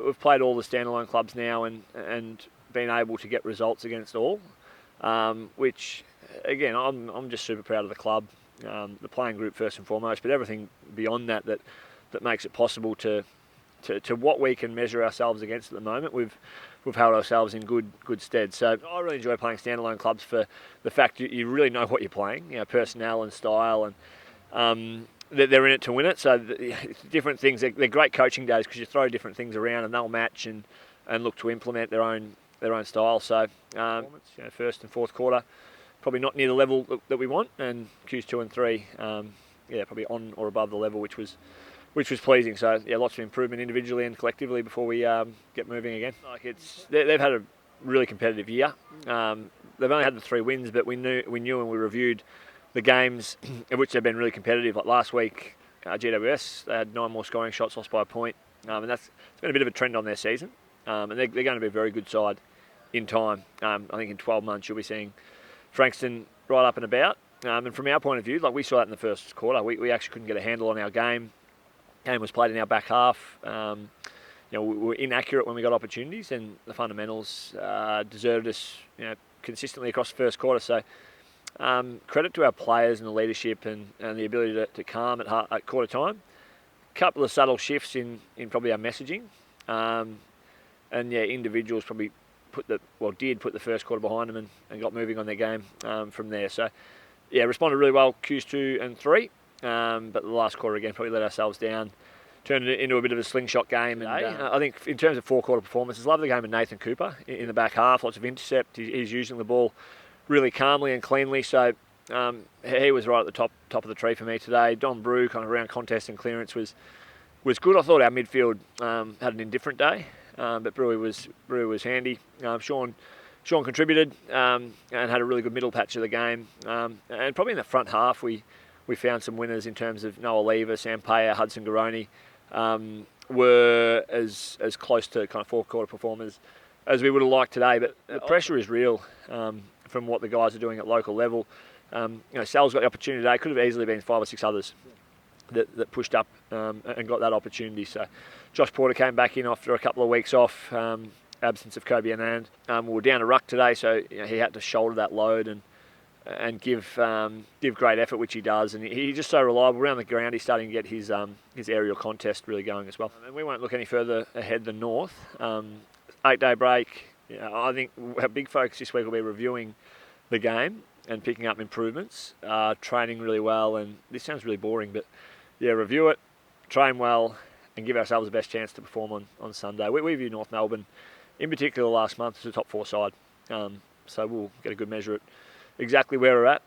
we've played all the standalone clubs now and been able to get results against all, which again I'm just super proud of the club, the playing group first and foremost, but everything beyond that makes it possible to what we can measure ourselves against at the moment. We've held ourselves in good stead. So I really enjoy playing standalone clubs for the fact you really know what you're playing, personnel and style, and they're in it to win it. So different things, they're great coaching days because you throw different things around and they'll match and look to implement their own style. So first and fourth quarter, probably not near the level that we want, and Qs 2 and 3, probably on or above the level, which was pleasing. So lots of improvement individually and collectively before we get moving again. They've had a really competitive year. They've only had the 3 wins, but we knew and we reviewed the games in which they've been really competitive. Like last week, GWS, they had 9 more scoring shots, lost by a point, and it's been a bit of a trend on their season. And they're going to be a very good side in time. I think in 12 months you'll be seeing Frankston right up and about. And from our point of view, like we saw that in the first quarter, we actually couldn't get a handle on our game. Game was played in our back half. We were inaccurate when we got opportunities, and the fundamentals deserted us, consistently across the first quarter. So credit to our players and the leadership and the ability to calm at quarter time. A couple of subtle shifts in probably our messaging, and individuals probably did put the first quarter behind them and got moving on their game from there. So responded really well Qs 2 and 3. But the last quarter again probably let ourselves down, turned it into a bit of a slingshot game. And I think in terms of four-quarter performances, love the game of Nathan Cooper in the back half. Lots of intercept. He's using the ball really calmly and cleanly. So he was right at the top of the tree for me today. Don Brew kind of around contest and clearance was good. I thought our midfield had an indifferent day, but Brew was handy. Sean contributed and had a really good middle patch of the game. And probably in the front half we found some winners in terms of Noah Lever, Sam Payer, Hudson Garoni, were as close to kind of fourth-quarter performers as we would have liked today. But the pressure is real from what the guys are doing at local level. Sal's got the opportunity today. Could have easily been 5 or 6 others that pushed up and got that opportunity. So Josh Porter came back in after a couple of weeks off, absence of Kobe Anand. We were down a ruck today, so he had to shoulder that load and give great effort, which he does, and he's just so reliable around the ground. He's starting to get his aerial contest really going as well. And we won't look any further ahead than North. 8-day break. I think our big focus this week will be reviewing the game and picking up improvements, training really well. And this sounds really boring, but review it, train well, and give ourselves the best chance to perform on Sunday. We view North Melbourne, in particular last month, as a top 4 side. So we'll get a good measure at exactly where we're at